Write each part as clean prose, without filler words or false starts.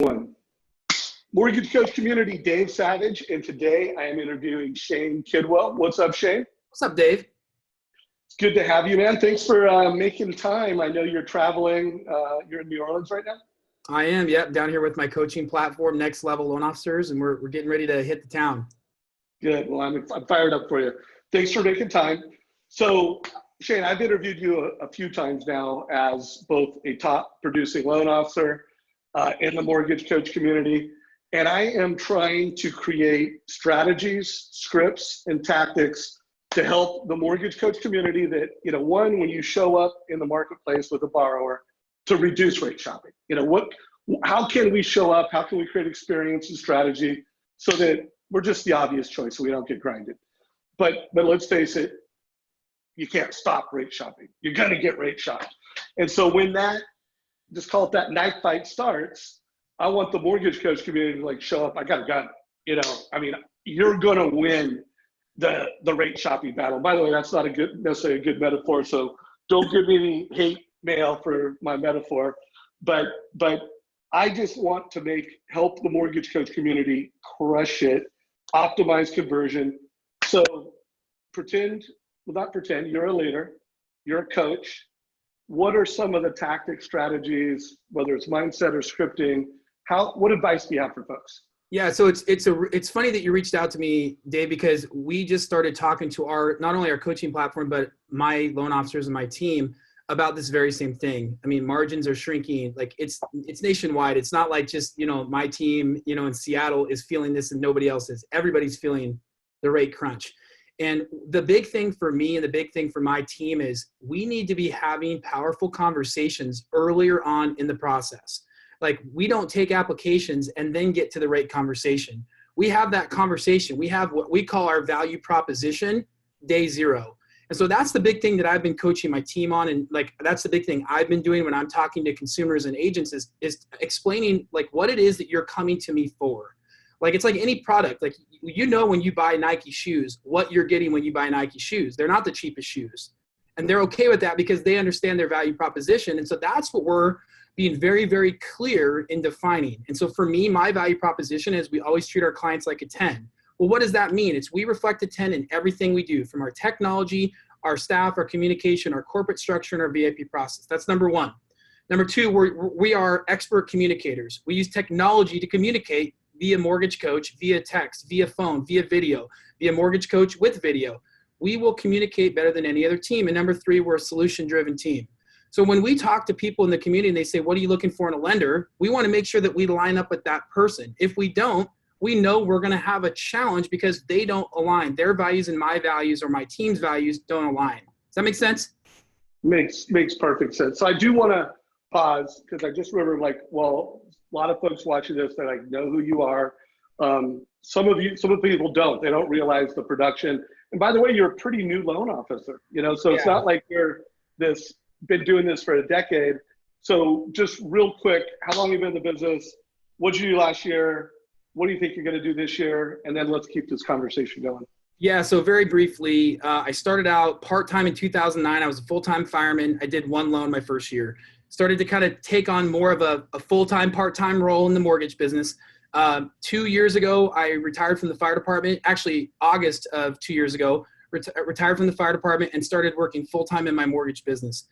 One. Mortgage Coach community, Dave Savage, and today I am interviewing Shane Kidwell. What's up, Shane? What's up, Dave? It's good to have you, man. Thanks for making time. I know you're traveling. You're in New Orleans right now? I am, yep, down here with my coaching platform, Next Level Loan Officers, and we're getting ready to hit the town. Good. Well, I'm fired up for you. Thanks for making time. So, Shane, I've interviewed you a few times now as both a top producing loan officer in the Mortgage Coach community. And I am trying to create strategies, scripts, and tactics to help the Mortgage Coach community that, one, when you show up in the marketplace with a borrower, to reduce rate shopping. How can we show up? How can we create experience and strategy so that we're just the obvious choice so we don't get grinded? But let's face it, you can't stop rate shopping. You're gonna get rate shopped. And so when that, just call it that knife fight starts, I want the Mortgage Coach community to show up. I got a gun. You're gonna win the rate shopping battle. By the way, that's not necessarily a good metaphor. So don't give me any hate mail for my metaphor. But I just want to help the Mortgage Coach community crush it, optimize conversion. So not pretend, you're a leader, you're a coach. What are some of the tactics, strategies, whether it's mindset or scripting? What advice do you have for folks? Yeah, so it's funny that you reached out to me, Dave, because we just started talking to not only our coaching platform, but my loan officers and my team about this very same thing. I mean, margins are shrinking. It's nationwide. It's not like just, my team, in Seattle is feeling this and nobody else is. Everybody's feeling the rate crunch. And the big thing for me and the big thing for my team is we need to be having powerful conversations earlier on in the process. We don't take applications and then get to the rate conversation. We have that conversation. We have what we call our value proposition day zero. And so that's the big thing that I've been coaching my team on. And that's the big thing I've been doing when I'm talking to consumers and agents is explaining what it is that you're coming to me for. It's like any product, when you buy Nike shoes, what you're getting when you buy Nike shoes. They're not the cheapest shoes. And they're okay with that because they understand their value proposition. And so that's what we're being very, very clear in defining. And so for me, my value proposition is we always treat our clients like a 10. Well, what does that mean? It's we reflect a 10 in everything we do, from our technology, our staff, our communication, our corporate structure, and our VIP process. That's number one. Number two, we are expert communicators. We use technology to communicate via Mortgage Coach, via text, via phone, via video, via Mortgage Coach with video. We will communicate better than any other team. And number three, we're a solution-driven team. So when we talk to people in the community and they say, what are you looking for in a lender? We want to make sure that we line up with that person. If we don't, we know we're going to have a challenge because they don't align. Their values and my values or my team's values don't align. Does that make sense? Makes perfect sense. So I do want to pause because I just remember a lot of folks watching this, they know who you are. Some of the people don't. They don't realize the production. And by the way, you're a pretty new loan officer, so It's not like you're been doing this for a decade. So just real quick, how long have you been in the business? What did you do last year? What do you think you're going to do this year? And then let's keep this conversation going. Yeah, so very briefly, I started out part-time in 2009. I was a full-time fireman. I did one loan my first year. Started to kind of take on more of a full-time, part-time role in the mortgage business. 2 years ago, I retired from the fire department. Actually, August of 2 years ago, retired from the fire department and started working full-time in my mortgage business.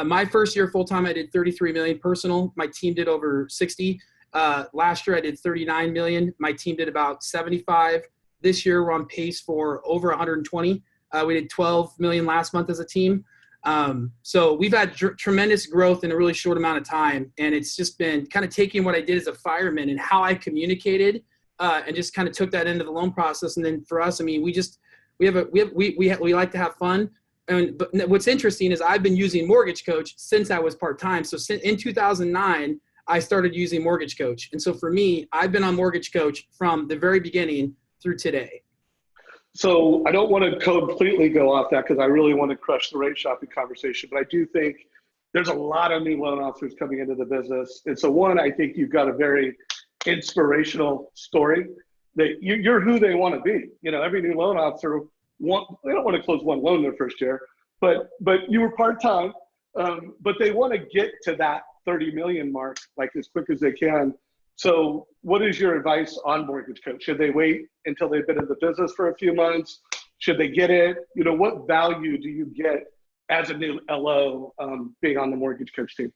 My first year full-time, I did 33 million personal. My team did over 60. Last year, I did 39 million. My team did about 75. This year, we're on pace for over 120. We did 12 million last month as a team. So we've had tremendous growth in a really short amount of time. And it's just been kind of taking what I did as a fireman and how I communicated and just kind of took that into the loan process. And then for us, I mean, we like to have fun. But what's interesting is I've been using Mortgage Coach since I was part-time. So in 2009, I started using Mortgage Coach. And so for me, I've been on Mortgage Coach from the very beginning through today. So I don't want to completely go off that because I really want to crush the rate shopping conversation. But I do think there's a lot of new loan officers coming into the business. And so one, I think you've got a very inspirational story that you're who they want to be. Every new loan officer they don't want to close one loan their first year, but you were part-time, but they want to get to that 30 million mark as quick as they can. So what is your advice on Mortgage Coach? Should they wait until they've been in the business for a few months? Should they get it? You know, what value do you get as a new LO being on the Mortgage Coach team?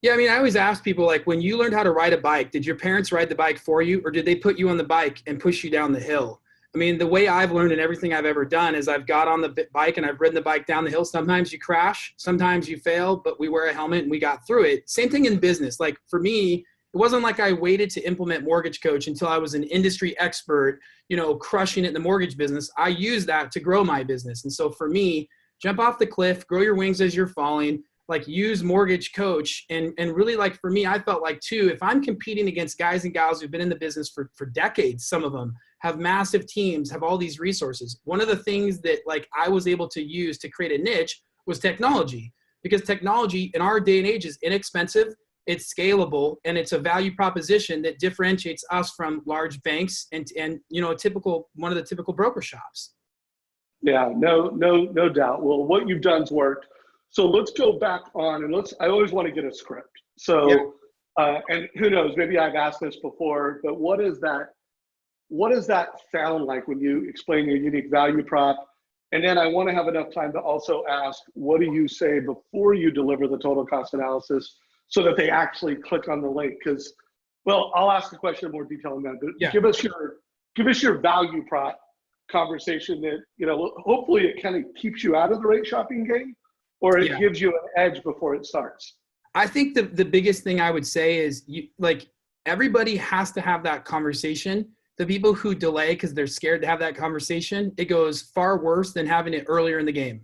Yeah, I mean, I always ask people, like, when you learned how to ride a bike, did your parents ride the bike for you, or did they put you on the bike and push you down the hill? I mean, the way I've learned in everything I've ever done is I've got on the bike and I've ridden the bike down the hill. Sometimes you crash, sometimes you fail, but we wear a helmet and we got through it. Same thing in business. Like for me, it wasn't like I waited to implement Mortgage Coach until I was an industry expert, you know, crushing it in the mortgage business. I used that to grow my business. And so for me, jump off the cliff, grow your wings as you're falling, like use Mortgage Coach. And really, like for me, I felt like too, if I'm competing against guys and gals who've been in the business for decades, some of them have massive teams, have all these resources. One of the things that like I was able to use to create a niche was technology, because technology in our day and age is inexpensive, it's scalable, and it's a value proposition that differentiates us from large banks and you know, one of the typical broker shops. Yeah, no doubt. Well, what you've done's worked. So let's go back on and I always want to get a script. So, yeah. And who knows, maybe I've asked this before, but what does that sound like when you explain your unique value prop? And then I want to have enough time to also ask, what do you say before you deliver the total cost analysis so that they actually click on the link? Because, well, I'll ask the question in more detail on that, but yeah. give us your value prop conversation that, you know, hopefully it kind of keeps you out of the rate shopping game, or it gives you an edge before it starts. I think the biggest thing I would say is everybody has to have that conversation. The people who delay because they're scared to have that conversation, it goes far worse than having it earlier in the game.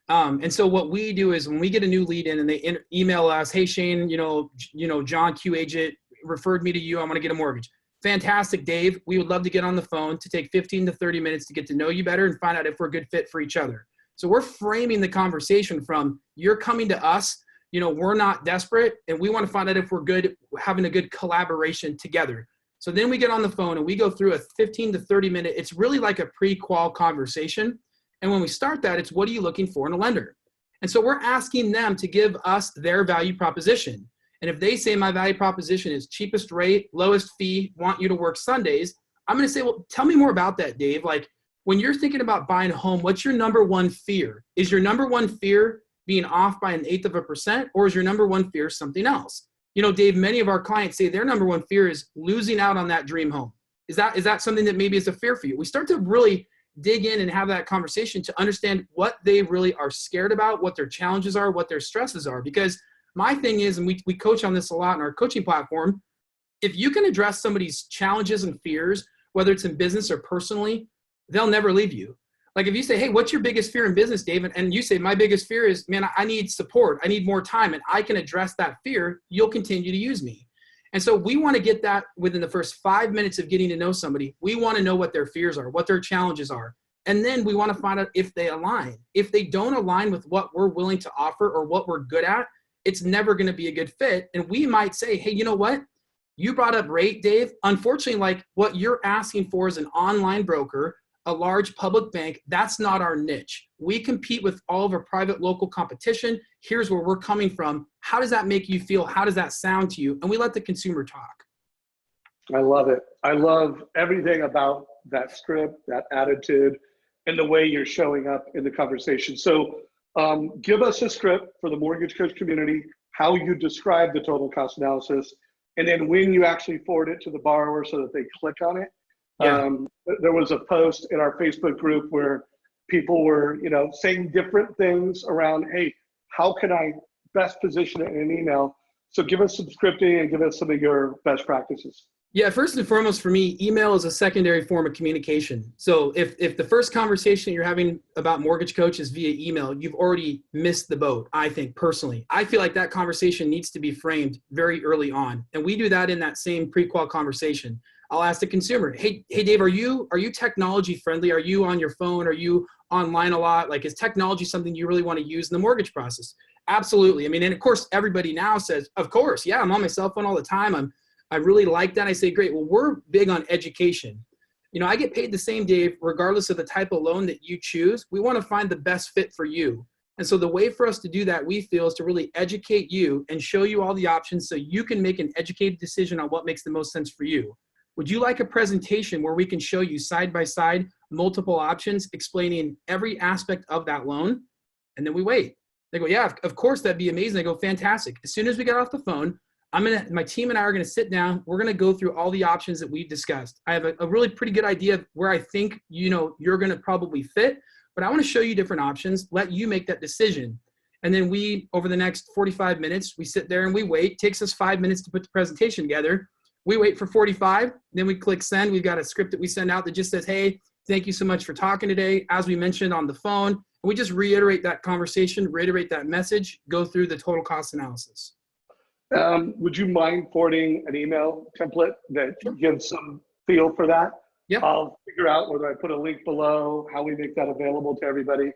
And so what we do is when we get a new lead in and they email us, hey, Shane, you know, John Q agent referred me to you. I want to get a mortgage. Fantastic, Dave. We would love to get on the phone to take 15 to 30 minutes to get to know you better and find out if we're a good fit for each other. So we're framing the conversation from you're coming to us, you know, we're not desperate and we want to find out if we're good, having a good collaboration together. So then we get on the phone and we go through a 15 to 30 minute, it's really like a pre-qual conversation. And when we start that, it's what are you looking for in a lender? And so we're asking them to give us their value proposition. And if they say my value proposition is cheapest rate, lowest fee, want you to work Sundays, I'm going to say, well, tell me more about that, Dave. Like when you're thinking about buying a home, what's your number one fear? Is your number one fear being off by 1/8%, or is your number one fear something else? You know, Dave, many of our clients say their number one fear is losing out on that dream home. Is that something that maybe is a fear for you? We start to really dig in and have that conversation to understand what they really are scared about, what their challenges are, what their stresses are. Because my thing is, and we coach on this a lot in our coaching platform, if you can address somebody's challenges and fears, whether it's in business or personally, they'll never leave you. Like if you say, hey, what's your biggest fear in business, David? And you say, my biggest fear is, man, I need support. I need more time. And I can address that fear. You'll continue to use me. And so we want to get that within the first 5 minutes of getting to know somebody. We want to know what their fears are, what their challenges are. And then we want to find out if they align. If they don't align with what we're willing to offer or what we're good at, it's never going to be a good fit. And we might say, hey, you know what? You brought up rate, Dave. Unfortunately, like what you're asking for is an online broker, a large public bank. That's not our niche. We compete with all of our private local competition. Here's where we're coming from. How does that make you feel? How does that sound to you? And we let the consumer talk. I love it. I love everything about that script, that attitude, and the way you're showing up in the conversation. So give us a script for the Mortgage Coach community, how you describe the total cost analysis, and then when you actually forward it to the borrower so that they click on it. Yeah. There was a post in our Facebook group where people were, you know, saying different things around, hey, how can I best position it in an email? So give us some scripting and give us some of your best practices. Yeah, first and foremost for me, email is a secondary form of communication. So if the first conversation you're having about Mortgage Coach is via email, you've already missed the boat, I think, personally. I feel like that conversation needs to be framed very early on. And we do that in that same pre-qual conversation. I'll ask the consumer, hey Dave, are you technology friendly? Are you on your phone? Are you online a lot? Like, is technology something you really want to use in the mortgage process? Absolutely. I mean, and of course, everybody now says, of course, yeah, I'm on my cell phone all the time. I really like that. I say, great. Well, we're big on education. You know, I get paid the same, Dave, regardless of the type of loan that you choose. We want to find the best fit for you. And so the way for us to do that, we feel, is to really educate you and show you all the options so you can make an educated decision on what makes the most sense for you. Would you like a presentation where we can show you side by side multiple options explaining every aspect of that loan? And then we wait. They go, yeah, of course, that'd be amazing. I go, fantastic. As soon as we get off the phone, my team and I are going to sit down. We're going to go through all the options that we've discussed. I have a really pretty good idea of where I think, you're going to probably fit, but I want to show you different options, let you make that decision. And then we, over the next 45 minutes, we sit there and we wait. It takes us 5 minutes to put the presentation together. We wait for 45, then we click send. We've got a script that we send out that just says, hey, thank you so much for talking today. As we mentioned on the phone, and we just reiterate that conversation, reiterate that message, go through the total cost analysis. Would you mind forwarding an email template that gives some feel for that? Yeah. I'll figure out whether I put a link below, how we make that available to everybody.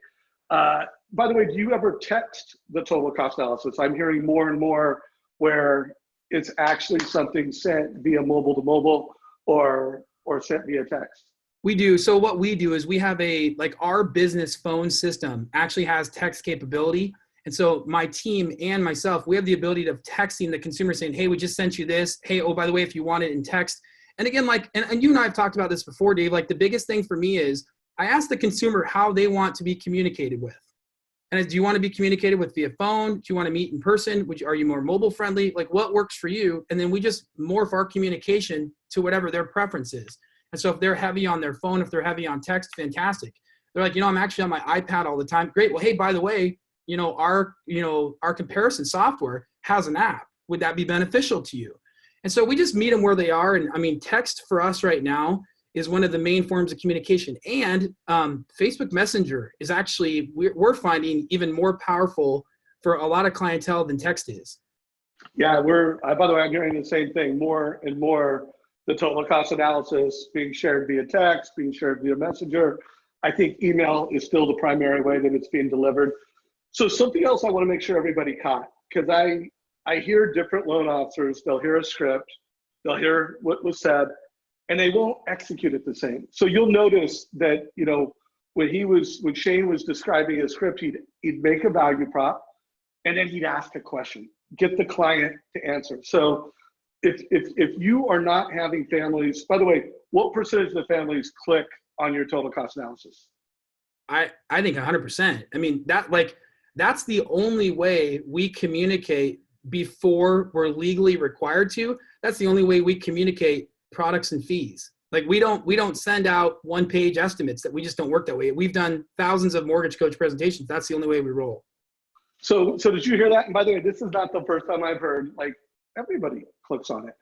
By the way, do you ever text the total cost analysis? I'm hearing more and more where it's actually something sent via mobile to mobile or sent via text. We do. So what we do is we have our business phone system actually has text capability. And so my team and myself, we have the ability of texting the consumer saying, hey, we just sent you this. Hey, oh, by the way, if you want it in text. And again, and you and I have talked about this before, Dave, the biggest thing for me is I ask the consumer how they want to be communicated with. And do you want to be communicated with via phone? Do you want to meet in person? Are you more mobile friendly? What works for you? And then we just morph our communication to whatever their preference is. And so if they're heavy on their phone, if they're heavy on text, fantastic. They're like, I'm actually on my iPad all the time. Great. Well, hey, by the way, our comparison software has an app. Would that be beneficial to you? And so we just meet them where they are. And text for us right now is one of the main forms of communication. And Facebook Messenger is actually, we're finding even more powerful for a lot of clientele than text is. Yeah, by the way, I'm hearing the same thing, more and more, the total cost analysis being shared via text, being shared via Messenger. I think email is still the primary way that it's being delivered. So something else I want to make sure everybody caught, because I hear different loan officers, they'll hear a script, they'll hear what was said, and they won't execute it the same. So you'll notice that, when Shane was describing his script, he'd make a value prop, and then he'd ask a question, get the client to answer. So if you are not having families, by the way, what percentage of the families click on your total cost analysis? I think 100%. That's the only way we communicate before we're legally required to. That's the only way we communicate products and fees. We don't send out one-page estimates. That we just don't work that way. We've done thousands of mortgage coach presentations. That's the only way we roll. So did you hear that? And by the way, this is not the first time I've heard, everybody clicks on it.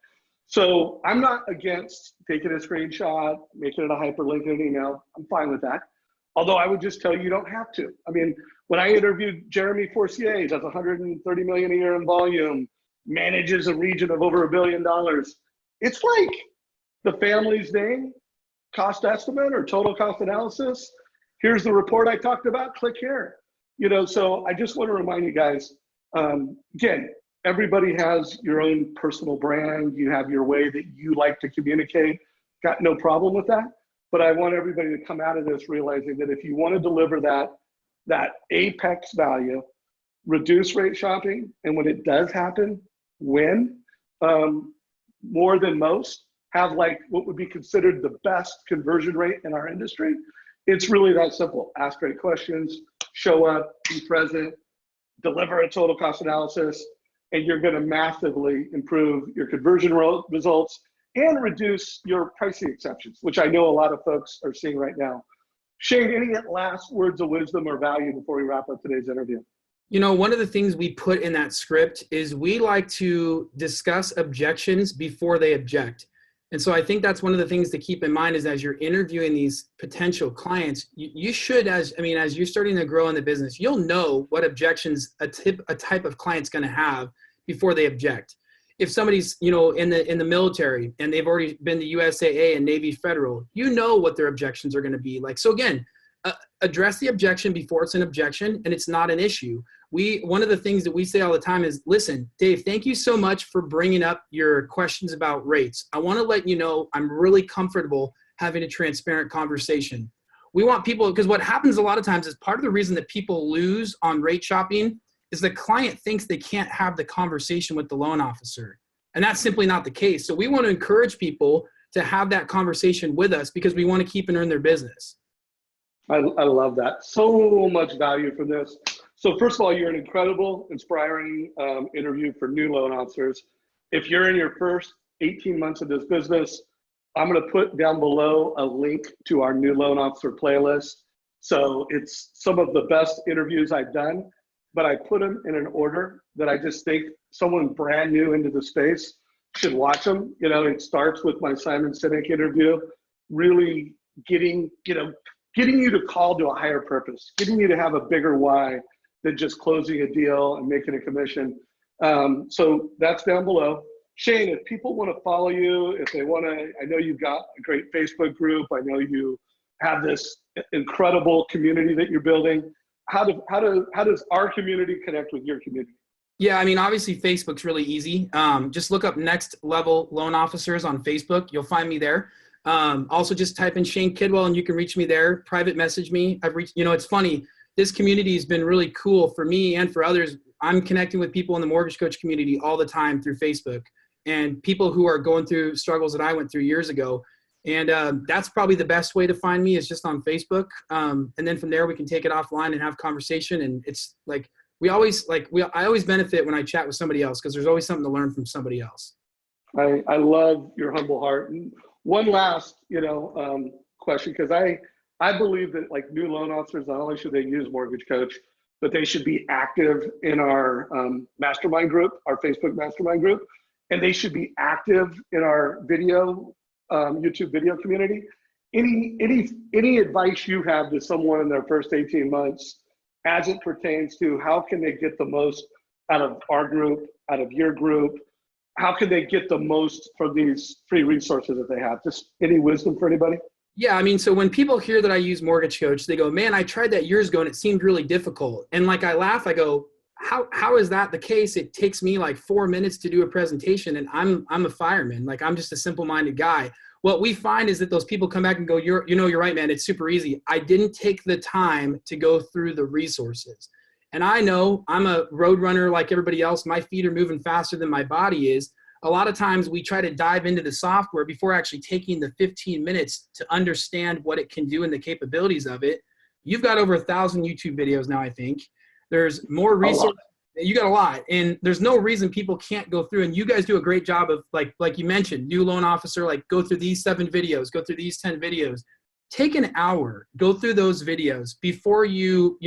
So I'm not against taking a screenshot, making it a hyperlink in an email. I'm fine with that. Although I would just tell you don't have to. When I interviewed Jeremy Forcier, does 130 million a year in volume, manages a region of over $1 billion. It's the family's name, cost estimate or total cost analysis. Here's the report I talked about, click here. So I just want to remind you guys, again, everybody has your own personal brand. You have your way that you like to communicate. Got no problem with that. But I want everybody to come out of this realizing that if you want to deliver that apex value, reduce rate shopping, and when it does happen, win more than most, have what would be considered the best conversion rate in our industry. It's really that simple. Ask great questions, show up, be present, deliver a total cost analysis, and you're going to massively improve your conversion results and reduce your pricing exceptions, which I know a lot of folks are seeing right now. Shane, any last words of wisdom or value before we wrap up today's interview? One of the things we put in that script is we like to discuss objections before they object. And so I think that's one of the things to keep in mind is as you're interviewing these potential clients, you should, as you're starting to grow in the business, you'll know what objections a type of client's going to have before they object. If somebody's, in the military and they've already been to USAA and Navy Federal, what their objections are going to be like. So again, address the objection before it's an objection and it's not an issue. One of the things that we say all the time is, listen, Dave, thank you so much for bringing up your questions about rates. I want to let you know I'm really comfortable having a transparent conversation. we want people, because what happens a lot of times is part of the reason that people lose on rate shopping is the client thinks they can't have the conversation with the loan officer. And that's simply not the case. So we want to encourage people to have that conversation with us because we want to keep and earn their business. I love that. So much value from this. So first of all, you're an incredible, inspiring interview for new loan officers. If you're in your first 18 months of this business, I'm going to put down below a link to our new loan officer playlist. So it's some of the best interviews I've done, but I put them in an order that I just think someone brand new into the space should watch them. You know, it starts with my Simon Sinek interview, really getting you to call to a higher purpose, getting you to have a bigger why than just closing a deal and making a commission. So that's down below. Shane, if people want to follow you, if they want to, I know you've got a great Facebook group. I know you have this incredible community that you're building. How does our community connect with your community? Yeah, I mean, obviously Facebook's really easy. Just look up Next Level Loan Officers on Facebook. You'll find me there. Also just type in Shane Kidwell and you can reach me there. Private message me. It's funny. This community has been really cool for me and for others. I'm connecting with people in the mortgage coach community all the time through Facebook and people who are going through struggles that I went through years ago. And that's probably the best way to find me is just on Facebook. And then from there we can take it offline and have conversation. And it's like, I always benefit when I chat with somebody else because there's always something to learn from somebody else. I love your humble heart. And one last, question, because I believe that like new loan officers, not only should they use Mortgage Coach, but they should be active in our mastermind group, our Facebook mastermind group, and they should be active in our video, YouTube video community. Any advice you have to someone in their first 18 months as it pertains to how can they get the most out of our group, out of your group? How can they get the most from these free resources that they have? Just any wisdom for anybody? Yeah, I mean, so when people hear that I use Mortgage Coach, they go, man, I tried that years ago and it seemed really difficult. And like I laugh, I go, how is that the case? It takes me like 4 minutes to do a presentation and I'm a fireman. Like I'm just a simple-minded guy. What we find is that those people come back and go, you're right, man. It's super easy. I didn't take the time to go through the resources. And I know I'm a road runner like everybody else. My feet are moving faster than my body is. A lot of times we try to dive into the software before actually taking the 15 minutes to understand what it can do and the capabilities of it. You've got over 1,000 YouTube videos now, I think. There's more resources. You got a lot. And there's no reason people can't go through. And you guys do a great job of, like you mentioned, new loan officer, like go through these 7 videos, go through these 10 videos. Take an hour, go through those videos before you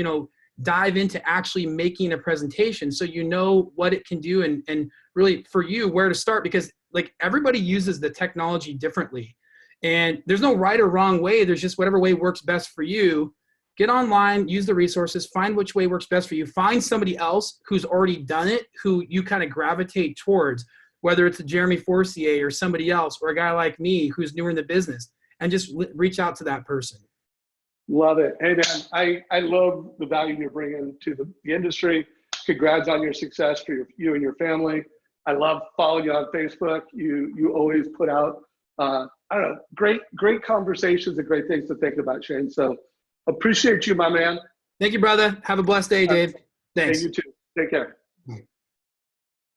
dive into actually making a presentation so you know what it can do and really for you where to start, because like everybody uses the technology differently and there's no right or wrong way. There's just whatever way works best for you. Get online, use the resources, find which way works best for you. Find somebody else who's already done it, who you kind of gravitate towards, whether it's a Jeremy Forcier or somebody else or a guy like me who's newer in the business, and just reach out to that person. Love it. Hey, man, I love the value you're bringing to the industry. Congrats on your success for you and your family. I love following you on Facebook. You always put out, great conversations and great things to think about, Shane. So appreciate you, my man. Thank you, brother. Have a blessed day, Dave. Thanks. Hey, you too. Take care.